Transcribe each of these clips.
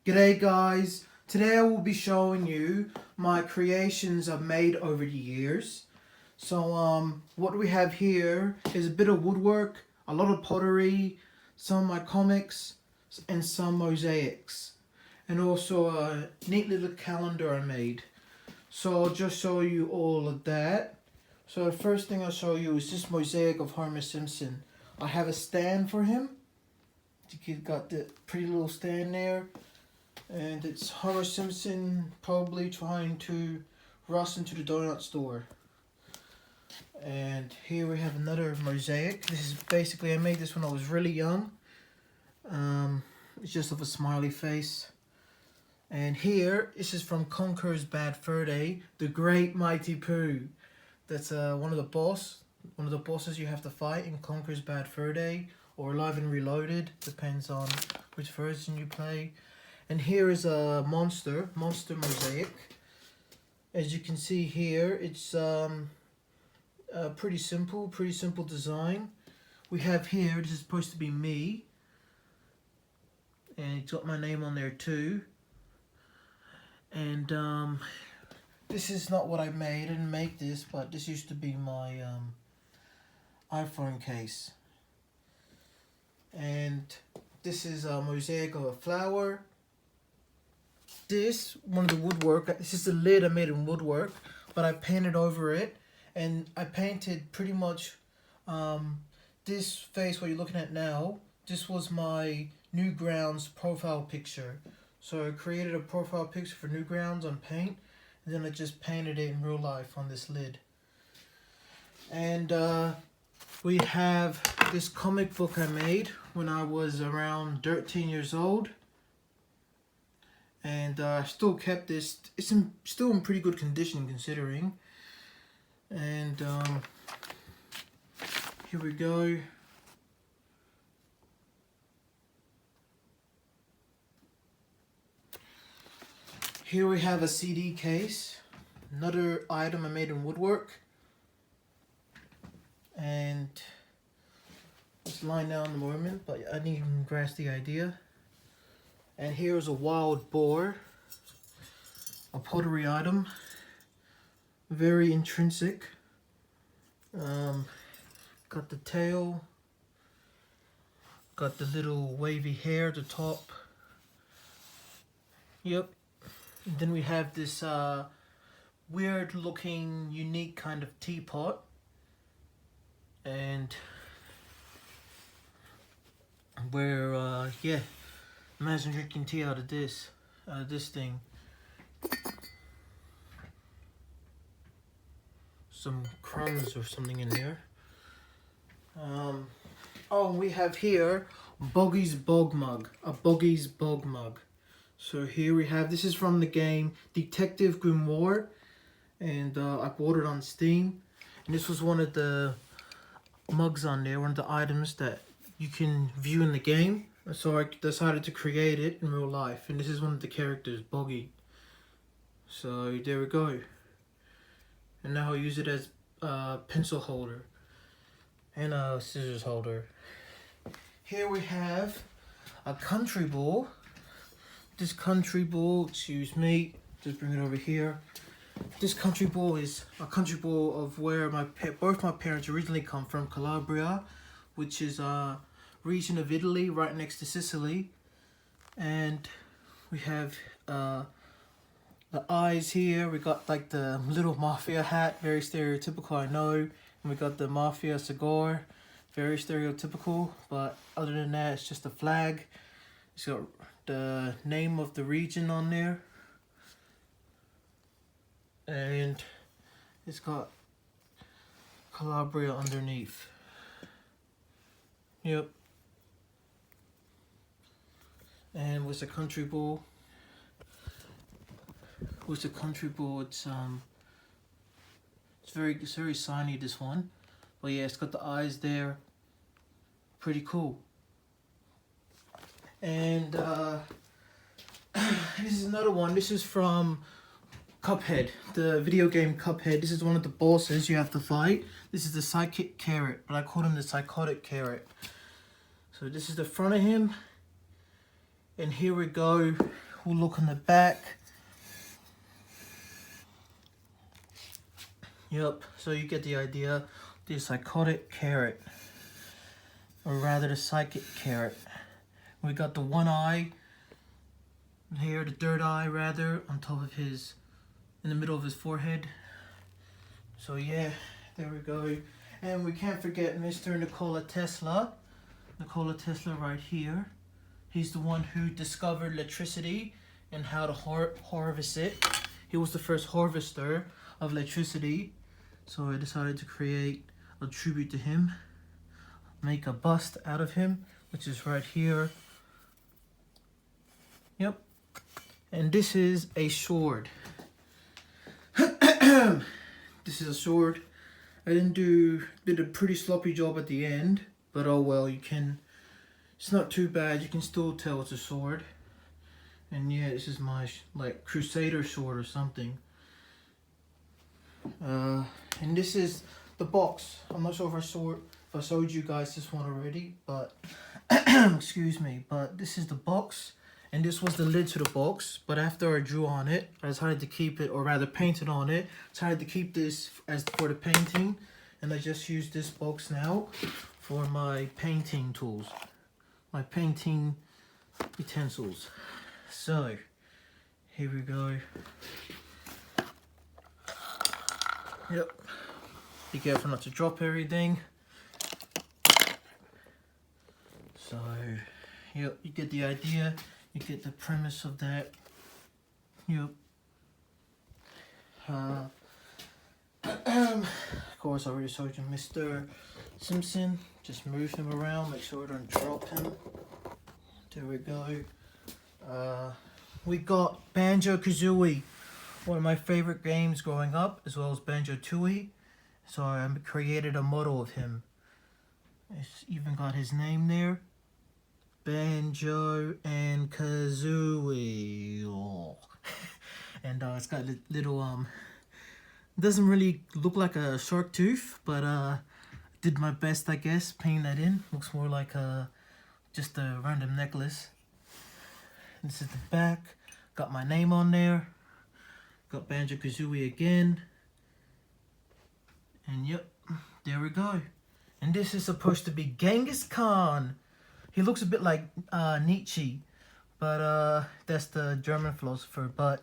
G'day guys, today I will be showing you my creations I've made over the years. So what we have here is a bit of woodwork, a lot of pottery, some of my comics and some mosaics. And also a neat little calendar I made. So I'll just show you all of that. So the first thing I'll show you is this mosaic of Homer Simpson. I have a stand for him. You've got the pretty little stand there. And it's Homer Simpson probably trying to rush into the donut store. And here we have another mosaic. This is basically, I made this when I was really young. It's just of a smiley face. And here, this is from Conker's Bad Fur Day, the Great Mighty Pooh. That's one of the bosses you have to fight in Conker's Bad Fur Day, or Live and Reloaded, depends on which version you play. And here is a monster mosaic. As you can see here, it's pretty simple design. We have here, this is supposed to be me, and it's got my name on there too. And this is not what I made. I didn't make this, but this used to be my iPhone case. And this is a mosaic of a flower. This, one of the woodwork, this is the lid I made in woodwork, but I painted over it, and I painted pretty much this face what you're looking at now. This was my Newgrounds profile picture. So I created a profile picture for Newgrounds on Paint, and then I just painted it in real life on this lid. And we have this comic book I made when I was around 13 years old. And I still kept this. It's still in pretty good condition considering. And here we go. Here we have a CD case, another item I made in woodwork. And it's lying down in the moment, but I didn't even grasp the idea. And here's a wild boar, a pottery item, very intrinsic. Got the tail, got the little wavy hair at the top. Yep. And then we have this weird looking, unique kind of teapot. And where, yeah. Imagine drinking tea out of this thing. Some crumbs or something in there. Oh, we have here Boggy's Bog Mug, a Boggy's Bog Mug. So here we have, this is from the game Detective Grimoire, and I bought it on Steam. And this was one of the mugs on there, one of the items that you can view in the game. So I decided to create it in real life, and this is one of the characters, Boggy. So there we go. And now I'll use it as a pencil holder and a scissors holder. Here we have a country ball. This country ball, excuse me, just bring it over here. This country ball is a country ball of where both my parents originally come from, Calabria, which is region of Italy right next to Sicily. And we have the eyes here. We got like the little mafia hat, very stereotypical, I know. And we got the mafia cigar, very stereotypical, but other than that, it's just a flag. It's got the name of the region on there, and it's got Calabria underneath. Yep. And with the country ball, it's very shiny, this one. But yeah, it's got the eyes there. Pretty cool. And this is another one. This is from Cuphead, the video game Cuphead. This is one of the bosses you have to fight. This is the Psychic Carrot, but I call him the Psychotic Carrot. So this is the front of him. And here we go cool look on the back. Yep, so you get the idea. The psychotic carrot, or rather the psychic carrot. We got the one eye here, the third eye rather, on top of his, in the middle of his forehead. So yeah, there we go. And we can't forget Mr. Nikola Tesla. Nikola Tesla right here. He's the one who discovered electricity and how to harvest it. He was the first harvester of electricity. So I decided to create a tribute to him. Make a bust out of him, which is right here. Yep. And this is a sword. This is a sword. I did a pretty sloppy job at the end, but oh well, it's not too bad. You can still tell it's a sword. And yeah, this is my like crusader sword or something. And this is the box. I'm not sure if I showed you guys this one already, but excuse me, but this is the box. And this was the lid to the box, but after I drew on it, I decided to keep it, or rather painted on it. Decided to keep this as for the painting, and I just use this box now for my painting tools, my painting utensils. So, here we go. Yep. Be careful not to drop everything. So, yep, you get the idea. You get the premise of that. Yep. Of course, I already showed you Mr. Simpson. Just move him around, make sure I don't drop him. There we go. We got Banjo-Kazooie, one of my favorite games growing up, as well as Banjo-Tooie. So I created a model of him. It's even got his name there. Banjo and Kazooie. Oh. And it's got little doesn't really look like a shark tooth, but did my best, I guess, painting that in. Looks more like just a random necklace. This is the back. Got my name on there. Got Banjo-Kazooie again. And yep, there we go. And this is supposed to be Genghis Khan. He looks a bit like Nietzsche, but that's the German philosopher. But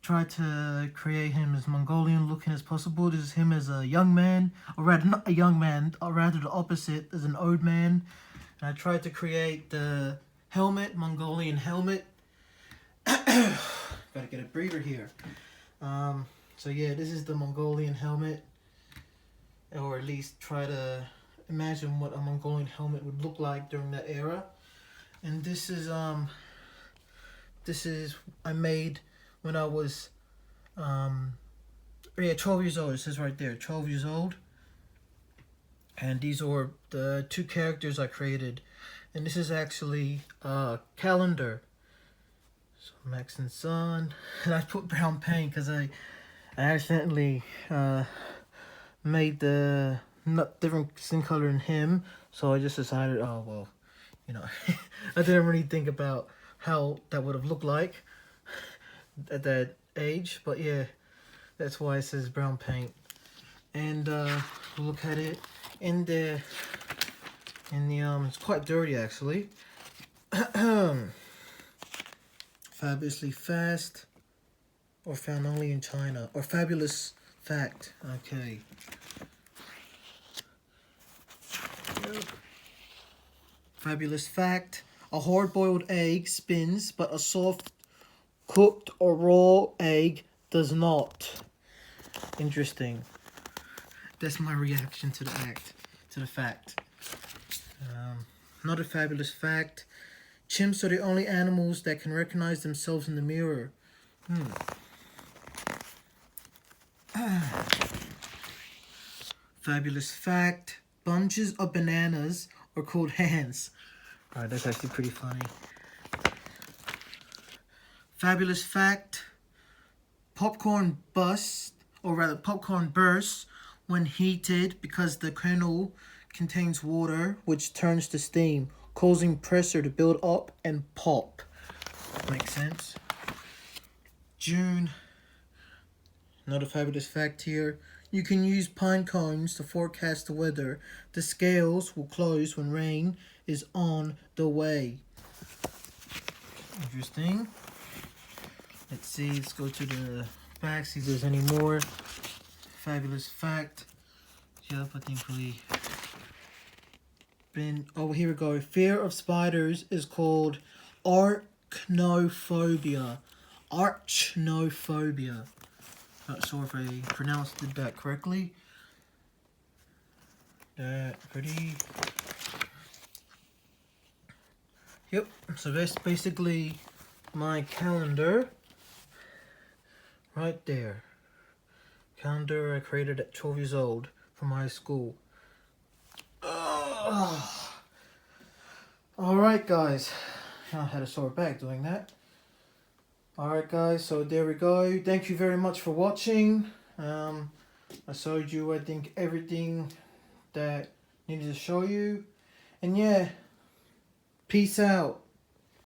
try to create him as Mongolian looking as possible. This is him as a young man, or rather not a young man, or rather the opposite, as an old man. And I tried to create the helmet, Mongolian helmet. Gotta get a breather here. So yeah, this is the Mongolian helmet, or at least try to imagine what a Mongolian helmet would look like during that era. And this is I made when I was 12 years old. It says right there, 12 years old. And these are the two characters I created. And this is actually a calendar. So Max and Son. And I put brown paint because I accidentally made the not different skin color in him, so I just decided, oh well, you know, I didn't really think about how that would have looked like at that age, but yeah, that's why it says brown paint. And look at it in the it's quite dirty actually. Fabulously fast, or found only in China, or fabulous fact. Okay. Fabulous fact: a hard-boiled egg spins, but a soft, cooked or raw egg does not. Interesting. That's my reaction to the fact. Not a fabulous fact: chimps are the only animals that can recognize themselves in the mirror. Fabulous fact: bunches of bananas are called hands. Alright, that's actually pretty funny. Fabulous fact: popcorn bursts when heated because the kernel contains water, which turns to steam, causing pressure to build up and pop. Makes sense? June. Another fabulous fact here. You can use pine cones to forecast the weather. The scales will close when rain is on the way. Interesting. Let's see, let's go to the back, see if there's any more fabulous fact. Yep, I think really been... Oh, here we go. Fear of spiders is called arachnophobia. Arachnophobia. Not sure if I pronounced that correctly. Ready? Yep, so that's basically my calendar. Right there. Calendar I created at 12 years old from high school. Alright guys. I had a sore back doing that. Alright guys, so there we go. Thank you very much for watching. I showed you, I think, everything that I needed to show you. And yeah, peace out.